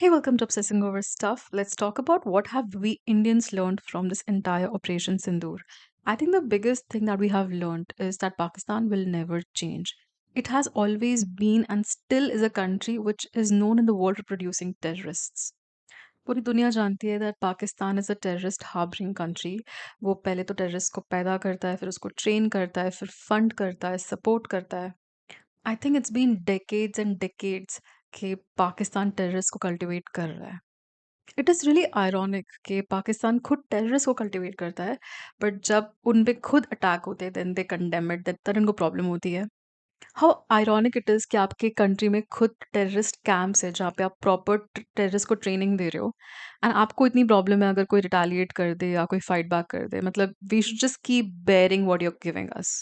Hey, welcome to Obsessing Over Stuff. Let's talk about what have we Indians learned from this entire Operation Sindoor. I think the biggest thing that we have learned is that Pakistan will never change. It has always been and still is a country which is known in the world for producing terrorists. पूरी दुनिया जानती है that Pakistan is a terrorist harbouring country. वो पहले तो terrorist को पैदा करता है, फिर उसको ट्रेन करता है, फिर फंड करता है, सपोर्ट करता है। I think it's been decades and decades कि पाकिस्तान टेररिस्ट को कल्टिवेट कर रहा है। इट इज़ रियली आयरॉनिक कि पाकिस्तान खुद टेररिस्ट को कल्टिवेट करता है, बट जब उन पे खुद अटैक होते हैं देन दे कंडेम इट, तब उनको प्रॉब्लम होती है। हाउ आयरॉनिक इट इज़ कि आपके कंट्री में खुद टेररिस्ट कैंप्स है जहाँ पे आप प्रॉपर टेररिस्ट को ट्रेनिंग दे रहे हो, एंड आपको इतनी प्रॉब्लम है अगर कोई रिटालिएट कर दे या कोई फाइट बैक कर दे। मतलब we should just keep bearing what you are giving us.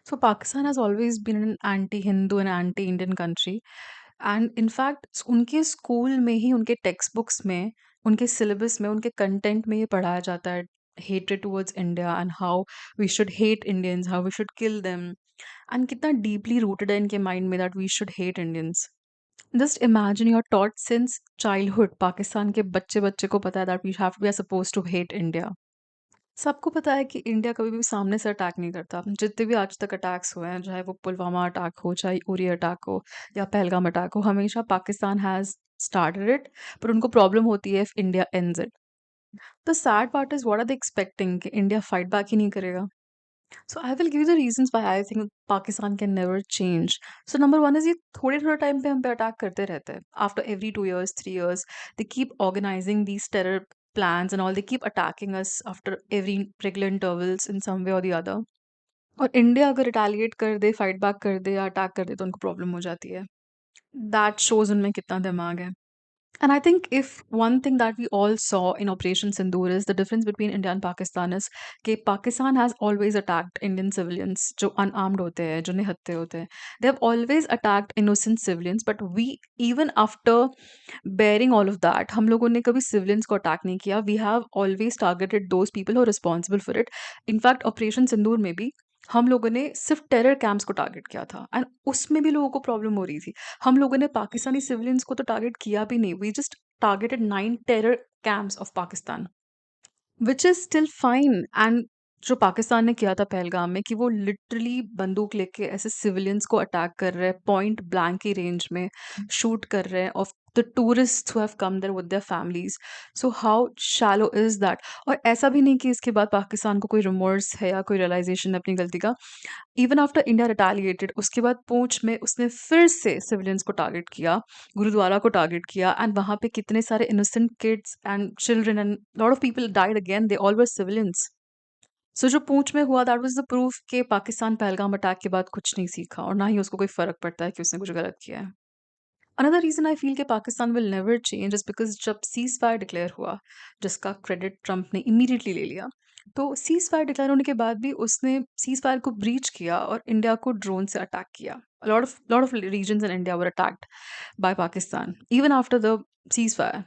So Pakistan has always been an anti-Hindu and anti-Indian country. And in fact उनके स्कूल में ही, उनके टेक्स्ट बुक्स में, उनके सिलेबस में, उनके कंटेंट में ये पढ़ाया जाता है hatred towards India and how we should hate Indians, how we should kill them. And कितना डीपली रूटेड है इनके माइंड में that we should hate Indians. Just imagine you are taught since childhood, Pakistan के बच्चे बच्चे को पता है that we have to be suppose to hate India. सबको पता है कि इंडिया कभी भी सामने से अटैक नहीं करता। जितने भी आज तक अटैक्स हुए हैं, चाहे वो पुलवामा अटैक हो, चाहे उरी अटैक हो या पहलगाम अटैक हो, हमेशा पाकिस्तान हैज़ स्टार्टेड इट, पर उनको प्रॉब्लम होती है if India ends it. The sad part is what are they expecting कि इंडिया फाइट बैक ही नहीं करेगा? So I will give you the reasons why I think Pakistan can never change. So number 1 is ये थोड़े-थोड़े time पे हम पे attack करते रहते हैं। After every 2 years, 3 years, they keep organizing these terror plans and all. They keep attacking us after every regular intervals in some way or the other. और India अगर रिटेलिएट कर दे, फाइट बैक कर दे या attack कर दे तो उनको problem हो जाती है। दैट शोज़ उनमें कितना दिमाग है। And I think if one thing that we all saw in Operation Sindoor is the difference between India and Pakistan is कि Pakistan has always attacked Indian civilians जो unarmed होते हैं, जो निहत्थे होते हैं. They have always attacked innocent civilians, but we, even after bearing all of that, हम लोगों ने कभी civilians को attack नहीं किया. We have always targeted those people who are responsible for it. In fact, Operation Sindoor में भी हम लोगों ने सिर्फ टेरर कैंप्स को टारगेट किया था, एंड उसमें भी लोगों को प्रॉब्लम हो रही थी। हम लोगों ने पाकिस्तानी सिविलियंस को तो टारगेट किया भी नहीं, we just targeted 9 terror camps of Pakistan, which is still fine. And जो पाकिस्तान ने किया था पहलगाम में कि वो लिटरली बंदूक लेके ऐसे सिविलियंस को अटैक कर रहे हैं, पॉइंट ब्लैंक की रेंज में शूट कर रहे हैं of the tourists who have come there with their families. So how shallow is that? और ऐसा भी नहीं कि इसके बाद पाकिस्तान को कोई रिमोर्स है या कोई रियलाइज़ेशन है अपनी गलती का। इवन आफ्टर इंडिया रिटेलिएटेड, उसके बाद पूंछ में उसने फिर से सिविलियंस को टारगेट किया, गुरुद्वारा को टारगेट किया, एंड वहाँ पे कितने सारे innocent kids and children and lot of people died again, they all were civilians. So जो पूंछ में हुआ दैट वाज़ द प्रूफ कि पाकिस्तान पहलगाम अटैक के बाद कुछ नहीं सीखा और ना ही उसको कोई फ़र्क पड़ता है कि उसने कुछ गलत किया है। अनदर रीज़न आई फ़ील कि Pakistan will never change is because जब सीज़फायर डिक्लेयर हुआ, जिसका क्रेडिट ट्रंप ने इमीडिएटली ले लिया, तो सीज़फायर डिक्लेयर होने के बाद भी उसने सीज़फायर को ब्रीच किया और इंडिया को ड्रोन से अटैक किया। Lot of regions in India were attacked by Pakistan even after the ceasefire.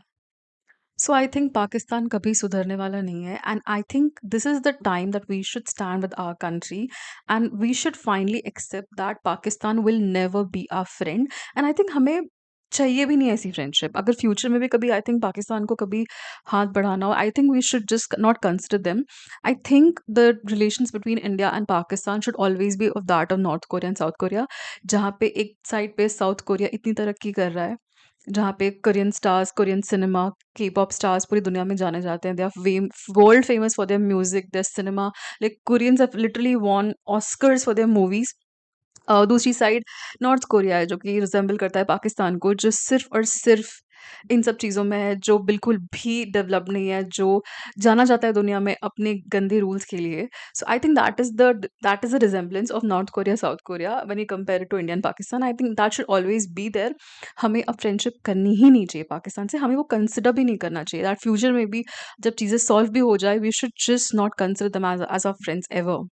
So I think Pakistan कभी सुधरने वाला नहीं है, and I think this is the time that we should stand with our country, and we should finally accept that Pakistan will never be our friend. And I think हमें चाहिए भी नहीं ऐसी फ्रेंडशिप। अगर फ्यूचर में भी कभी आई थिंक पाकिस्तान को कभी हाथ बढ़ाना हो, I think we should just not consider them. I think the relations between India and Pakistan should always be of that of North Korea and South Korea, जहाँ पे एक साइड पे साउथ कोरिया इतनी तरक्की कर रहा है, जहाँ पे Korean stars, Korean cinema, K-pop stars पूरी दुनिया में जाने जाते हैं। They are world famous for their music, their cinema. Like Koreans have literally won Oscars for their movies. दूसरी साइड नॉर्थ कोरिया है जो कि रिजेंबल करता है पाकिस्तान को, जो सिर्फ और सिर्फ इन सब चीज़ों में है, जो बिल्कुल भी डेवलप नहीं है, जो जाना जाता है दुनिया में अपने गंदे रूल्स के लिए। So I think that is the resemblance of North Korea South Korea when you compare it to India and Pakistan. I think that should always be there. हमें अब फ्रेंडशिप करनी ही नहीं चाहिए पाकिस्तान से, हमें वो कंसिडर भी नहीं करना चाहिए दैट फ्यूचर में भी जब चीज़ें सॉल्व भी हो जाए, we should just not consider them as our friends ever.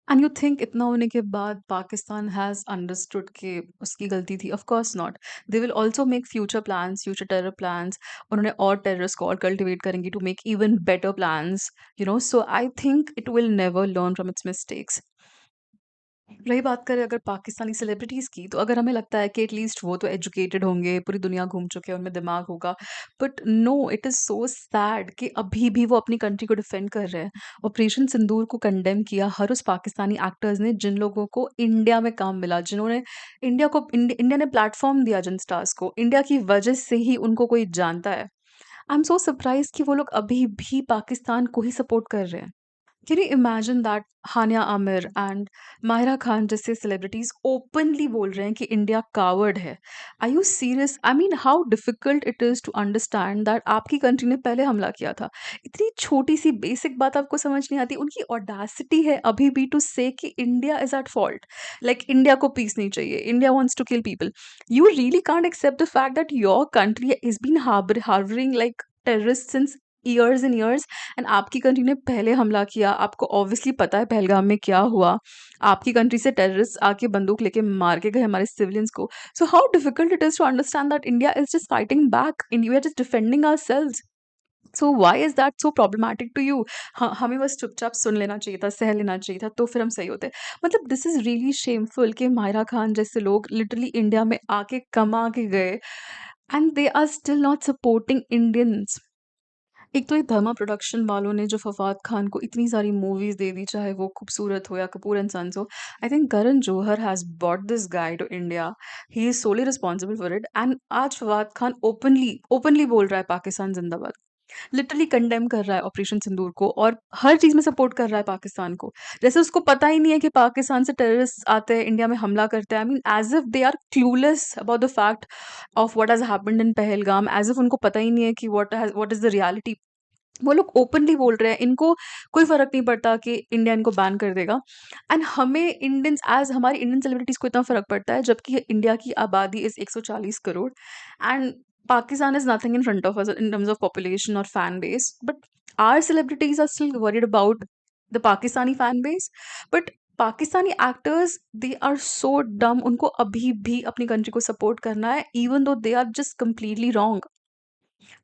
And you think इतना होने के बाद पाकिस्तान हैज़ अंडरस्टूड कि उसकी गलती थी? Of course not. They will also make future plans, future terror plans. उन्होंने और टेररिस्ट को और कल्टिवेट करेंगी to make even better plans, you know. So I think it will never learn from its mistakes. रही बात करें अगर Pakistani celebrities की, तो अगर हमें लगता है कि एटलीस्ट वो तो एजुकेटेड होंगे, पूरी दुनिया घूम चुके हैं, उनमें दिमाग होगा। But no, it is so sad कि अभी भी वो अपनी कंट्री को डिफेंड कर रहे हैं। ऑपरेशन सिंदूर को कंडेम किया हर उस पाकिस्तानी एक्टर्स ने जिन लोगों को इंडिया में काम मिला, जिन्होंने इंडिया ने प्लेटफ़ॉर्म दिया जिन स्टार्स को, इंडिया की वजह से ही उनको कोई जानता है। आई एम सो सरप्राइज़्ड कि वो लोग अभी भी पाकिस्तान को ही सपोर्ट कर रहे हैं। Can you imagine that Hania Aamir and Mahira Khan जैसे सेलिब्रिटीज ओपनली बोल रहे हैं कि इंडिया कावर्ड है? Are you serious? I mean how difficult it is to understand that आपकी कंट्री ने पहले हमला किया था। इतनी छोटी सी बेसिक बात आपको समझ नहीं आती? उनकी ऑडासिटी है अभी भी टू से कि India is at fault, like India को पीस नहीं चाहिए, India wants to kill people. You really can't accept the fact that your country is been harbouring like terrorist since years and years, and आपकी country ने पहले हमला किया। आपको obviously पता है पहलगाम में क्या हुआ। आपकी कंट्री से टेररिस्ट आके बंदूक लेके मार के गए हमारे सिविलियंस को। So how difficult it is to understand that India is just fighting back, India is just defending ourselves. So why is that so problematic to you? हमें बस चुपचाप सुन लेना चाहिए था, सह लेना चाहिए था, तो फिर हम सही होते। मतलब दिस इज रियली शेमफुल कि माहिरा खान जैसे लोग लिटरली इंडिया में आके कमा के गए and they are still not supporting Indians. एक तो ये धर्मा प्रोडक्शन वालों ने जो फवाद खान को इतनी सारी मूवीज दे दी, चाहे वो खूबसूरत हो या कपूर एंड सन्स हो। I think Karan Johar has bought this guy to India. He is solely responsible for it, and आज फवाद खान ओपनली ओपनली बोल रहा है पाकिस्तान जिंदाबाद। लिटरली कंडेम कर रहा है ऑपरेशन सिंदूर को और हर चीज में सपोर्ट कर रहा है पाकिस्तान को। जैसे उसको पता ही नहीं है कि पाकिस्तान से टेररिस्ट आते हैं, इंडिया में हमला करते हैं। I mean as if they are clueless about the fact of what has happened in Pahalgam, as if उनको पता ही नहीं है कि व्हाट इज द रियलिटी। वो लोग ओपनली बोल रहे हैं, इनको कोई फ़र्क नहीं पड़ता कि इंडिया इनको बैन कर देगा। एंड हमें इंडियंस एज़ हमारी इंडियन सेलिब्रिटीज़ को इतना फ़र्क पड़ता है, जबकि इंडिया की आबादी is 140 crore and Pakistan is nothing in front of us in terms of population और fan base. But our celebrities are still worried about the Pakistani fan base. But Pakistani actors, they are so dumb, उनको अभी भी अपनी country को support करना है even though they are just completely wrong.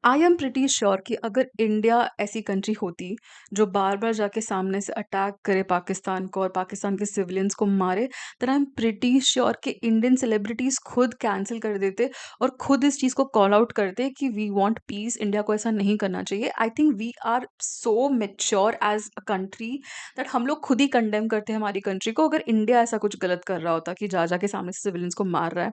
I am pretty sure कि अगर India ऐसी कंट्री होती जो बार बार जाके सामने से अटैक करे पाकिस्तान को और पाकिस्तान के सिविलियंस को मारे, then I am pretty sure कि इंडियन सेलिब्रिटीज खुद कैंसिल कर देते और खुद इस चीज़ को कॉल आउट करते कि वी वांट पीस, इंडिया को ऐसा नहीं करना चाहिए। I think we are so mature as a country that हम लोग खुद ही कंडेम करते हैं हमारी कंट्री को, अगर इंडिया ऐसा कुछ गलत कर रहा होता कि जा जाके सामने से सिविलियंस को मार रहा है।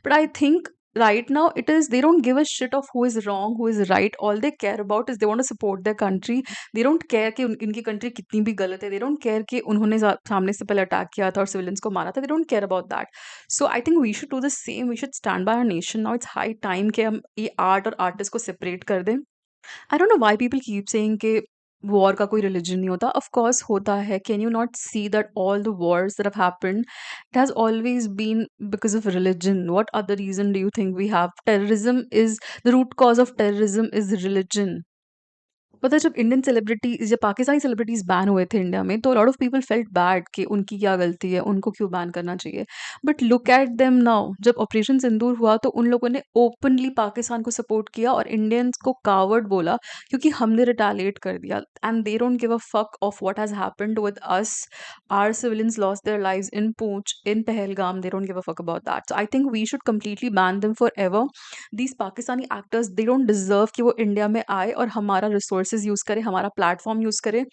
But I think right now it is they don't give a shit of who is wrong, who is right. All they care about is they want to support their country. They don't care कि इनकी country कितनी भी गलत है। They don't care कि उन्होंने सामने से पहले अटैक किया था और सिविलियंस को मारा था। They don't care about that. So I think we should do the same. We should stand by our nation. Now it's high time कि हम ये आर्ट और आर्टिस्ट को सेपरेट कर दें। I don't know why people keep saying कि war का कोई रिलीजन नहीं होता। ऑफ कोर्स होता है। Can you not see that all the wars that have happened, it has always been because of religion? What other reason do you think we have? Terrorism is the root cause of terrorism is religion. पता है जब Indian celebrity जब Pakistani celebrities ban हुए थे India में, तो lot of people felt bad कि उनकी क्या गलती है, उनको क्यों बैन करना चाहिए। But look at them now, जब ऑपरेशन सिंदूर हुआ तो उन लोगों ने ओपनली पाकिस्तान को सपोर्ट किया और इंडियंस को कावर्ड बोला क्योंकि हमने रिटालिएट कर दिया। And they don't give a fuck of what has happened with us. Our civilians lost their lives in Poonch, in Pahalgam. They don't give a fuck about that. So I think we should completely ban them forever. These Pakistani actors, they don't deserve कि वो India में आए और हमारा resources use करे, हमारा platform use करे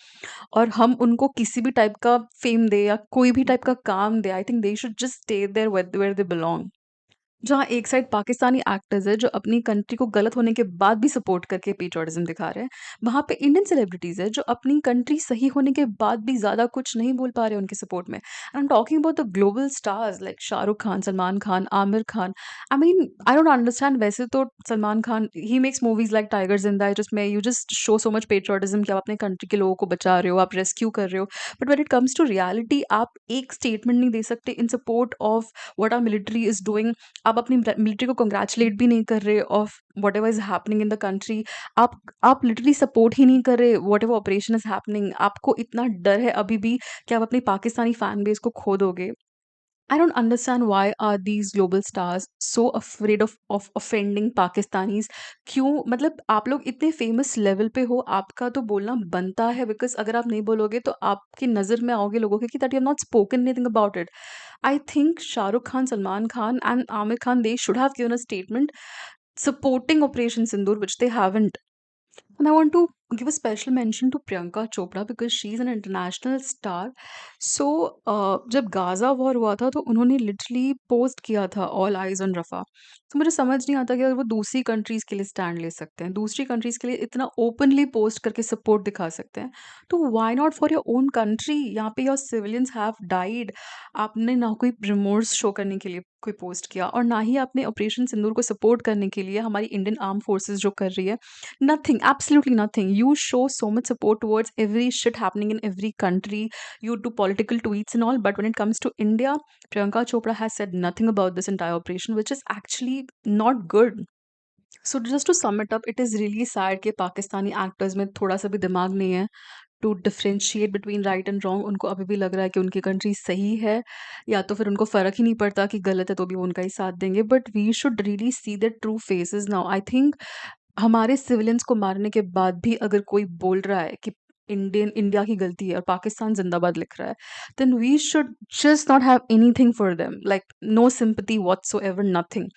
और हम उनको किसी भी टाइप का फेम दे या कोई भी टाइप का काम दे। I think they should just stay there where they belong. जहाँ एक साइड पाकिस्तानी एक्टर्स है जो अपनी कंट्री को गलत होने के बाद भी सपोर्ट करके पेट्रियटिज्म दिखा रहे हैं, वहाँ पे इंडियन सेलिब्रिटीज है जो अपनी कंट्री सही होने के बाद भी ज़्यादा कुछ नहीं बोल पा रहे उनके सपोर्ट में। And I am talking about the global stars like Shahrukh Khan, Salman Khan, Aamir Khan. I mean I don't understand. वैसे तो Salman Khan he makes movies like tiger जिंदा, जिसमें you just show so much patriotism कि आप अपने कंट्री के लोगों को बचा रहे हो, आप रेस्क्यू कर रहे हो। But when it comes to reality, आप एक स्टेटमेंट नहीं दे सकते in support of what our military is doing. आप अपनी मिलिट्री को कांग्रेचुलेट भी नहीं कर रहे of whatever is happening in the country. आप लिटरली सपोर्ट ही नहीं कर रहे व्हाटएवर ऑपरेशन इज हैपनिंग। आपको इतना डर है अभी भी कि आप अपनी पाकिस्तानी फैन बेस को खो दोगे। I don't understand why are these global stars so afraid of offending Pakistanis. क्यों मतलब आप लोग इतने फेमस लेवल पे हो, आपका तो बोलना बनता है, बिकॉज अगर आप नहीं बोलोगे तो आपकी नज़र में आओगे लोगों के कि that you have not spoken anything about it. I think Shah Rukh Khan, Salman Khan, and Amir Khan, they should have given a statement supporting Operation Sindoor, which they haven't. And I want to give a special mention to Priyanka Chopra because she's an international star. So, जब Gaza war हुआ था तो उन्होंने literally post किया था all eyes on रफ़ा. तो मुझे समझ नहीं आता कि अगर वो दूसरी कंट्रीज़ के लिए स्टैंड ले सकते हैं, दूसरी कंट्रीज़ के लिए इतना ओपनली पोस्ट करके सपोर्ट दिखा सकते हैं, तो why not for your own country? यहाँ पे योर सिविलियंस हैव डाइड. आपने ना कोई रिमोर्स शो करने के लिए कोई पोस्ट किया और ना ही आपने ऑपरेशन सिंदूर को सपोर्ट करने के लिए हमारी इंडियन आर्म फोर्सेस जो कर रही है. Nothing, absolutely nothing. You show so much support towards every shit happening in every country. You do political tweets and all, but when it comes to India, Priyanka Chopra has said nothing about this entire operation, which is actually not good. So just to sum it up, it is really sad कि Pakistani actors में थोड़ा सा भी दिमाग नहीं है to differentiate between right and wrong. उनको अभी भी लग रहा है कि उनकी कंट्री सही है, या तो फिर उनको फ़र्क ही नहीं पड़ता कि गलत है तो भी वो उनका ही साथ देंगे. But we should really see the true faces now. I think हमारे सिविलियंस को मारने के बाद भी अगर कोई बोल रहा है कि इंडिया की गलती है और पाकिस्तान जिंदाबाद लिख रहा है, then we should just not have anything for them, like no sympathy whatsoever, nothing.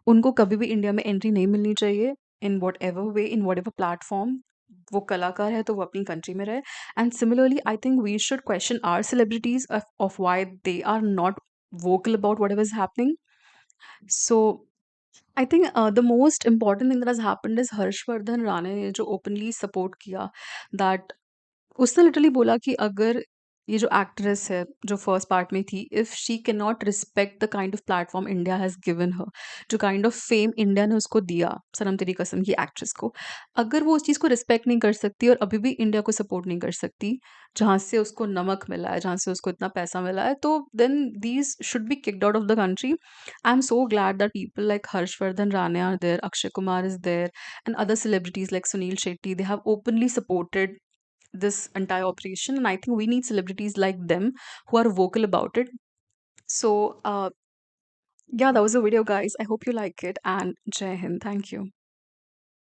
उनको कभी भी इंडिया में एंट्री नहीं मिलनी चाहिए in whatever way, in whatever platform. वो कलाकार है तो वो अपनी कंट्री में रहे. And similarly I think we should question our celebrities of why they are not vocal about whatever is happening. So I think the most important thing that has happened is Harshvardhan Rane ने जो openly support किया, that उसने literally बोला कि अगर ये जो actress है जो फर्स्ट पार्ट में थी, if she can not respect the kind of platform India has given her, जो काइंड ऑफ फेम इंडिया ने उसको दिया सनम तेरी कसम की एक्ट्रेस को, अगर वो उस चीज़ को रिस्पेक्ट नहीं कर सकती और अभी भी इंडिया को सपोर्ट नहीं कर सकती, जहाँ से उसको नमक मिला है, जहाँ से उसको इतना पैसा मिला है, तो then these should be kicked out of the country. I am so glad that people like Harshvardhan Rane are there, Akshay Kumar is there, and other celebrities like Sunil Shetty, they have openly supported this entire operation, and I think we need celebrities like them who are vocal about it. So yeah, that was the video, guys. I hope you like it, and Jai Hind. Thank you.